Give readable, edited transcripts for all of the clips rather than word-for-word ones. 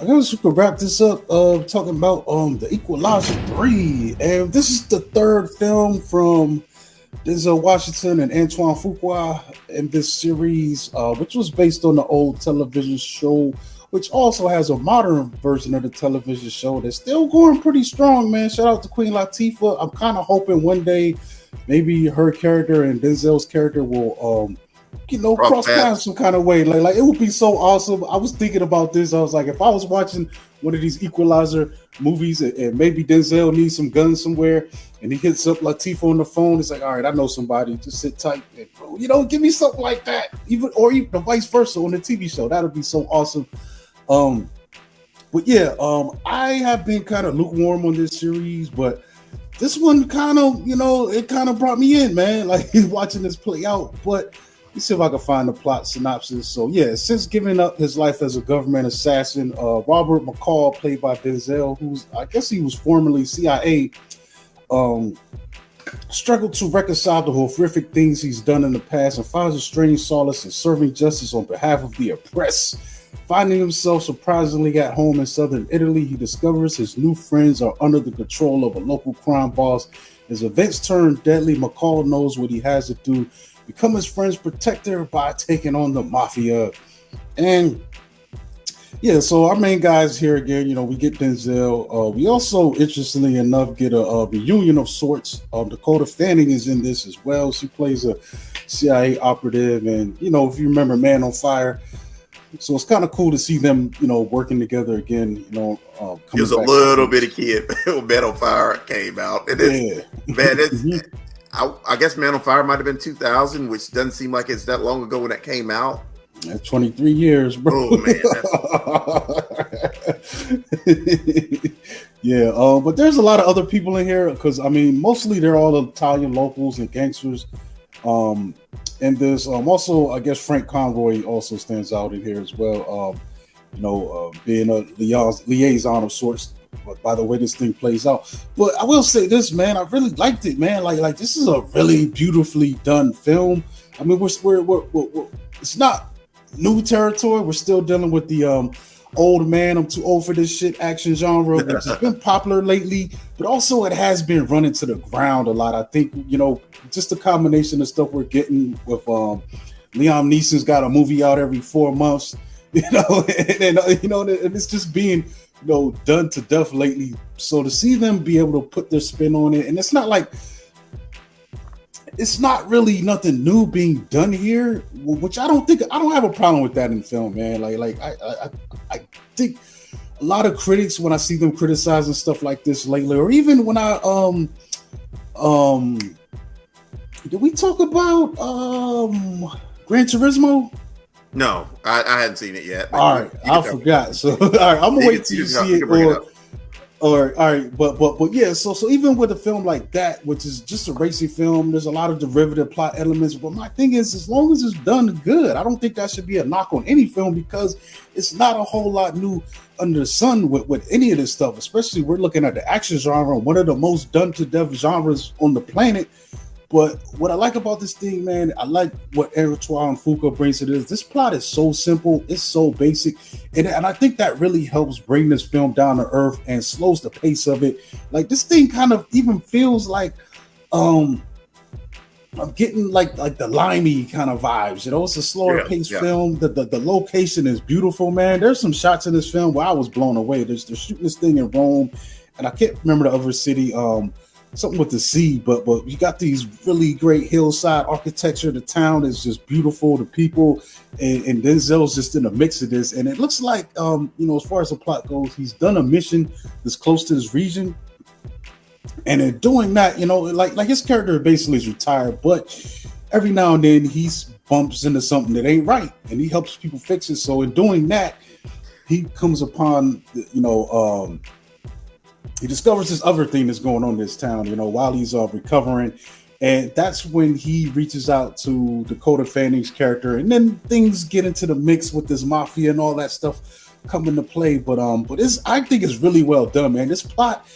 I guess we could wrap this up talking about the Equalizer 3. And this is the third film from Denzel Washington and Antoine Fuqua in this series, which was based on the old television show, which also has a modern version of the television show that's still going pretty strong, man. Shout out to Queen Latifah. I'm kind of hoping one day maybe her character and Denzel's character will cross paths some kind of way. Like it would be so awesome. I was thinking about this. I was like, if I was watching one of these Equalizer movies and maybe Denzel needs some guns somewhere and he hits up Latifah on the phone, it's like, all right, I know somebody. Just sit tight. And, give me something like that. Even the vice versa on the TV show. That would be so awesome. But yeah, I have been kind of lukewarm on this series, but this one kind of, it kind of brought me in, man. Like watching this play out. But let's see if I can find the plot synopsis. So yeah, since giving up his life as a government assassin, Robert McCall, played by Denzel, I guess he was formerly CIA, struggled to reconcile the horrific things he's done in the past and finds a strange solace in serving justice on behalf of the oppressed. Finding himself surprisingly at home in southern Italy, he discovers his new friends are under the control of a local crime boss. As events turn deadly, McCall knows what he has to do. Become his friend's protector by taking on the mafia. And yeah, so our main guys here again, we get Denzel. We also, interestingly enough, get a reunion of sorts. Dakota Fanning is in this as well. She plays a CIA operative. And, if you remember Man on Fire, so it's kind of cool to see them, working together again. He was a little bitty kid when Man on Fire came out. And I guess Man on Fire might have been 2000, which doesn't seem like it's that long ago when that came out. That's 23 years, bro. Oh, man. Yeah, but there's a lot of other people in here because, mostly they're all Italian locals and gangsters. And there's also, I guess, Frank Conroy also stands out in here as well, being a liaison of sorts. But by the way this thing plays out, but I will say this, man, I really liked it, man. Like this is a really beautifully done film. We're it's not new territory. We're still dealing with the old man, I'm too old for this shit action genre, which has been popular lately, but also it has been running to the ground a lot. I think just the combination of stuff we're getting with Liam Neeson's got a movie out every 4 months, and it's just being done to death lately. So to see them be able to put their spin on it, and it's not really nothing new being done here, which I don't have a problem with that in film, man. I think a lot of critics, when I see them criticizing stuff like this lately, or even when I did we talk about Gran Turismo? No, I hadn't seen it yet. All right, I forgot. So, all right, I'm gonna wait till you see it. All right, but yeah. So even with a film like that, which is just a racing film, there's a lot of derivative plot elements. But my thing is, as long as it's done good, I don't think that should be a knock on any film because it's not a whole lot new under the sun with any of this stuff. Especially we're looking at the action genre, one of the most done to death genres on the planet. But what I like about this thing, man, I like what Antoine Fuqua brings to this. This plot is so simple, it's so basic, and I think that really helps bring this film down to earth and slows the pace of it. Like this thing kind of even feels like I'm getting like the Limey kind of vibes. It's a slower paced film. The location is beautiful, man. There's some shots in this film where I was blown away. They're shooting this thing in Rome, and I can't remember the other city. Something with the sea, but you got these really great hillside architecture. The town is just beautiful. The people and Denzel's just in the mix of this, and it looks like as far as the plot goes, he's done a mission that's close to this region, and in doing that, like his character basically is retired, but every now and then he bumps into something that ain't right, and he helps people fix it. So in doing that, he comes upon he discovers this other thing that's going on in this town, while he's recovering. And that's when he reaches out to Dakota Fanning's character. And then things get into the mix with this mafia and all that stuff come into play. But I think it's really well done, man. This plot,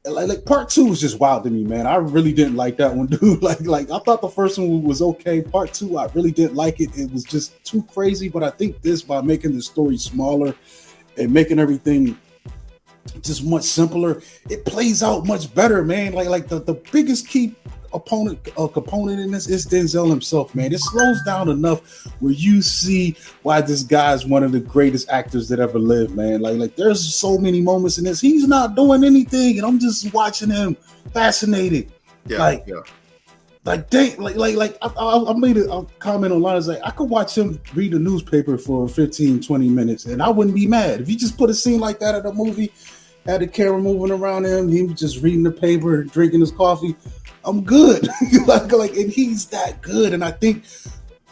like part 2 was just wild to me, man. I really didn't like that one, dude. Like I thought the first one was okay. Part 2, I really didn't like it. It was just too crazy. But I think this, by making the story smaller and making everything just much simpler, it plays out much better, man. Like the biggest key component in this is Denzel himself, man. It slows down enough where you see why this guy is one of the greatest actors that ever lived, man. Like there's so many moments in this. He's not doing anything, and I'm just watching him, fascinated. I made a comment online. I was like, I could watch him read a newspaper for 15, 20 minutes, and I wouldn't be mad. If you just put a scene like that in a movie, had the camera moving around him, he was just reading the paper, drinking his coffee, I'm good. and he's that good. And I think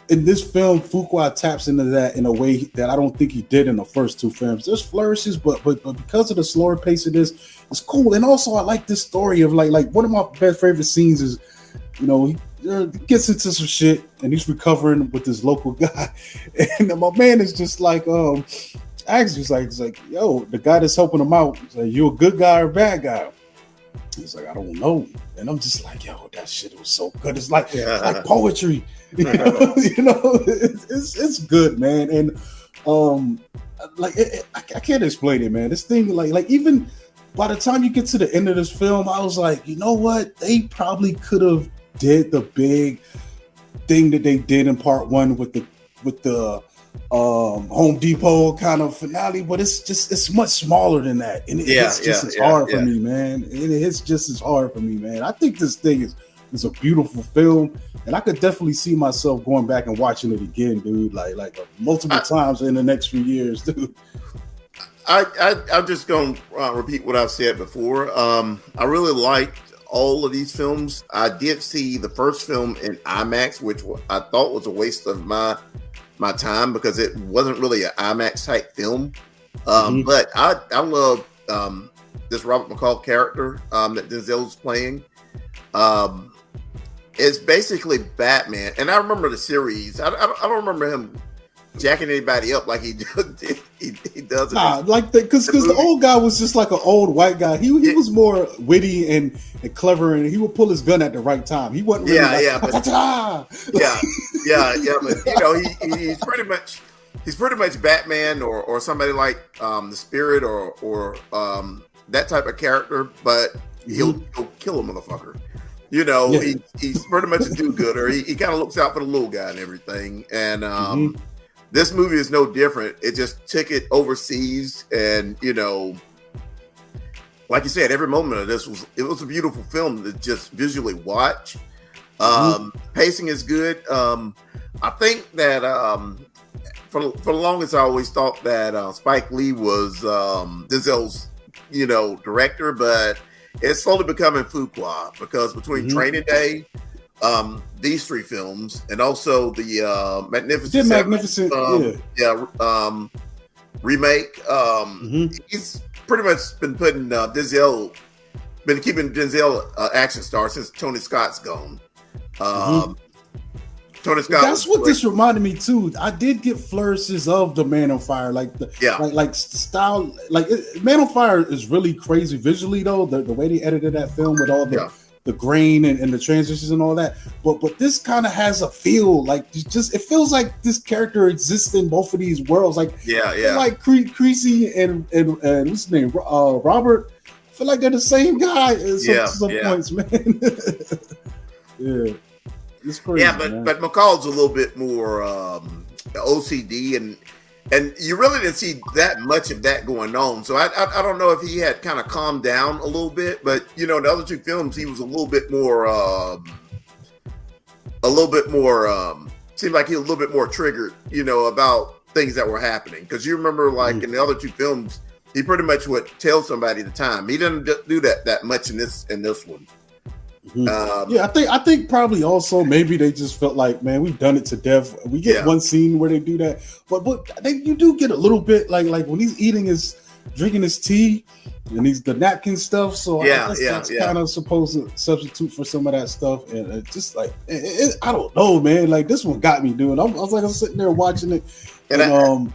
in this film, Fuqua taps into that in a way that I don't think he did in the first two films. There's flourishes, but because of the slower pace of this, it's cool. And also, I like this story of like one of my best favorite scenes is, he gets into some shit and he's recovering with this local guy, and my man is just like, actually, he's like, yo, the guy that's helping him out, he's like, you a good guy or a bad guy? He's like, I don't know. And I'm just like, yo, that shit was so good. It's like poetry. It's good, man. And I can't explain it, man. This thing, like even by the time you get to the end of this film, I was like, you know what? They probably could have did the big thing that they did in part one with the Home Depot kind of finale, but it's much smaller than that, and it's just as hard for me, man. It's just as hard for me, man. I think this thing is a beautiful film, and I could definitely see myself going back and watching it again, dude. Like multiple times in the next few years, dude. I'm just gonna repeat what I've said before. I really liked all of these films. I did see the first film in IMAX, which I thought was a waste of my time because it wasn't really an IMAX type film. But I love this Robert McCall character that Denzel's playing. It's basically Batman, and I remember the series. I don't remember him jacking anybody up like he does. Nah, because the old guy was just like an old white guy. He was more witty and clever, and he would pull his gun at the right time. He wasn't really but he's pretty much Batman or somebody like the Spirit or that type of character, but he'll kill a motherfucker. He's pretty much a do-gooder. He kind of looks out for the little guy and everything, and this movie is no different. It just took it overseas, and like you said, every moment of this was a beautiful film to just visually watch. Pacing is good. I think that for the longest, I always thought that Spike Lee was Denzel's director, but it's slowly becoming Fuqua because between Training Day, these three films, and also the Magnificent remake. He's pretty much been putting keeping Denzel action star since Tony Scott's gone. Tony Scott. That's what this reminded me too. I did get flourishes of the Man on Fire, like style. Man on Fire is really crazy visually though. The way they edited that film with all the grain and the transitions and all that, but this kind of has a feel it feels like this character exists in both of these worlds. Like Creasy and what's his name, Robert. I feel like they're the same guy at some points, man. Yeah, it's crazy. Yeah, but McCall's a little bit more OCD and you really didn't see that much of that going on. So I don't know if he had kind of calmed down a little bit, but the other two films, he was a little bit more seemed like he was a little bit more triggered, about things that were happening. Because you remember, in the other two films, he pretty much would tell somebody the time. He didn't do that much in this one. I think probably also maybe they just felt like, man, we've done it to death. We get one scene where they do that, but you do get a little bit like when he's drinking his tea and the napkin stuff. So I guess that's kind of supposed to substitute for some of that stuff. And it's just I don't know, man. Like this one got me, dude. I was sitting there watching it, and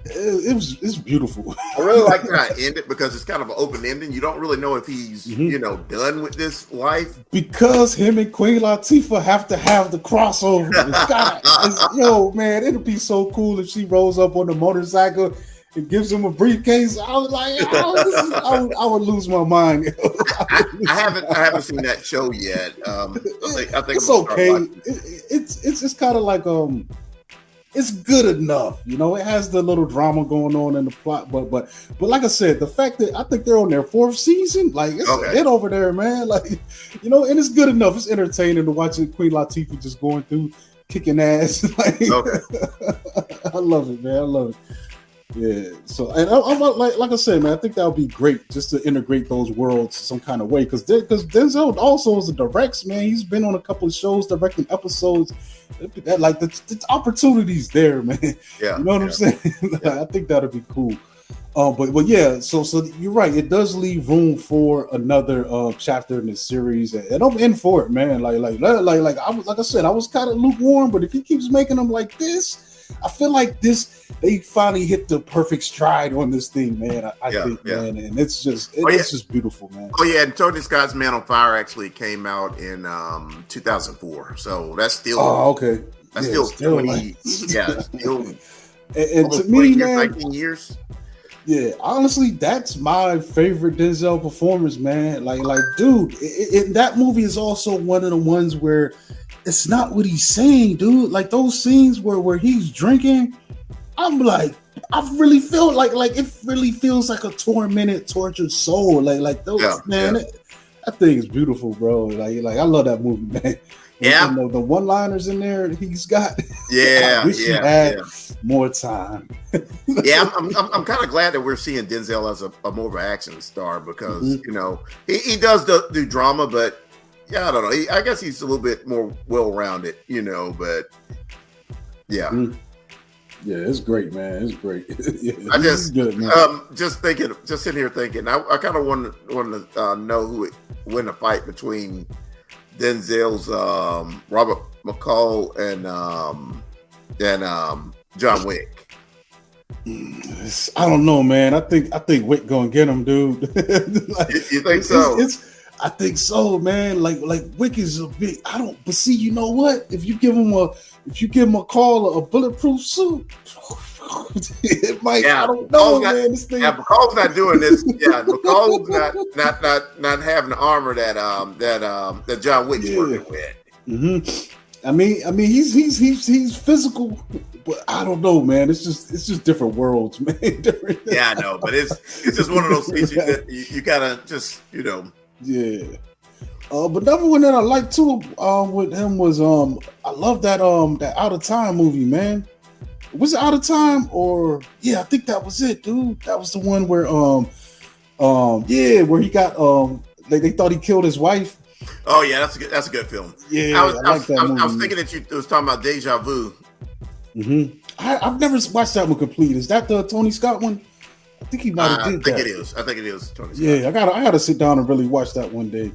It's beautiful. I really like how it ended because it's kind of an open ending. You don't really know if he's done with this life, because him and Queen Latifah have to have the crossover. Yo, man, it'll be so cool if she rolls up on the motorcycle and gives him a briefcase. I was like, I would lose my mind. I haven't seen that show yet. I think it's okay. It's kind of like it's good enough, it has the little drama going on in the plot, but like I said, the fact that I think they're on their 4th season, like it's a hit over there, man. Like, and it's good enough. It's entertaining to watch Queen Latifah just going through kicking ass. Like, I love it, man. I love it. Yeah. So, and I'm like I said, man, I think that would be great just to integrate those worlds some kind of way, because Denzel also is a directs, man. He's been on a couple of shows directing episodes. Like the opportunities there, man. Yeah, you know what I'm saying? I think that'd be cool. But yeah, so you're right. It does leave room for another chapter in the series, and I'm in for it, man. Like I said, I was kind of lukewarm, but if he keeps making them like this, I feel like they finally hit the perfect stride on this thing, man. I think, man, and it's just beautiful, man. Oh yeah, and Tony Scott's Man on Fire actually came out in 2004, so that's still okay. That's still 20, still and to me, man, 19 years. Yeah, honestly, that's my favorite Denzel performance, man. Like, dude, that movie is also one of the ones where it's not what he's saying, dude. Like those scenes where he's drinking, I'm like, I really feel like it really feels like a tormented, tortured soul. Like those, man. That thing is beautiful, bro. Like I love that movie, man. Yeah, the one-liners in there that he's got. Yeah, I wish he had more time. Yeah, I'm kind of glad that we're seeing Denzel as a more of an action star, because he does do drama, but I don't know. I guess he's a little bit more well-rounded, but yeah. Yeah, it's great, man. It's great. I just good, man. Just sitting here thinking. I kind of want to know who would win a fight between Denzel's Robert McCall and John Wick. I don't know, man. I think Wick gonna get him, dude. You think so? I think so, man. Like Wick is a big. But see, you know what? If you give him a call, a bulletproof suit, it might. Yeah, I don't know, man. This thing. Yeah, McCall's not doing this. Yeah, McCall's not having the armor that John Wick's working with. Mm-hmm. I mean, he's physical, but I don't know, man. It's just different worlds, man. Yeah, I know, but it's just one of those things that you gotta just Yeah. But another one that I like too with him was I love that Out of Time movie, man. Was it Out of Time? Or I think that was it, dude. That was the one where where he got they thought he killed his wife. Oh yeah, that's a good film. Yeah, I was thinking that you was talking about Deja Vu. Mm-hmm. I've never watched that one complete. Is that the Tony Scott one? I think he might have did that. I think it is Tony Scott. Yeah, I gotta sit down and really watch that one day.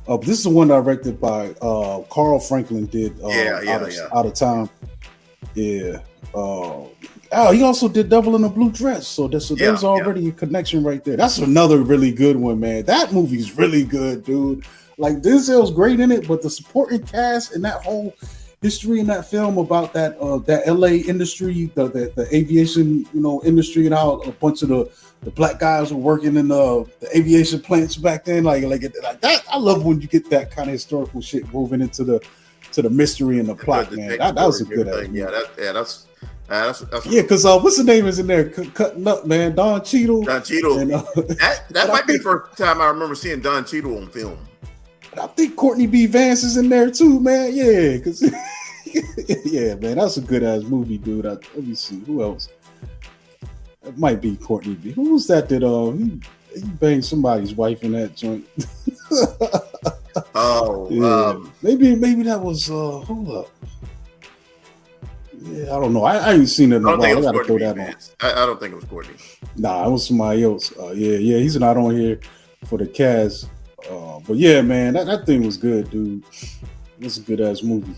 But this is the one directed by Carl Franklin did. Out of Time. Yeah. He also did Devil in a Blue Dress. So there's already a connection right there. That's another really good one, man. That movie's really good, dude. Like Denzel's great in it, but the supporting cast and that whole history in that film about that LA industry, the aviation industry, and how a bunch of the black guys were working in the aviation plants back then, like that. I love when you get that kind of historical shit moving into the mystery and the plot, man. That was a good ass. That's because what's the name is in there cutting up, man. Don Cheadle. And, that might be the first time I remember seeing Don Cheadle on film. I think Courtney B. Vance is in there too, man. Yeah, because man, that's a good ass movie, dude. Let me see who else. It might be Courtney B. Who was that? He banged somebody's wife in that joint. Maybe that was. Hold up. Yeah, I don't know. I ain't seen it in a while. I gotta throw that on. I don't think it was Courtney. Nah, it was somebody else. He's not on here for the cast. But yeah, man, that thing was good, dude. It's a good ass movie.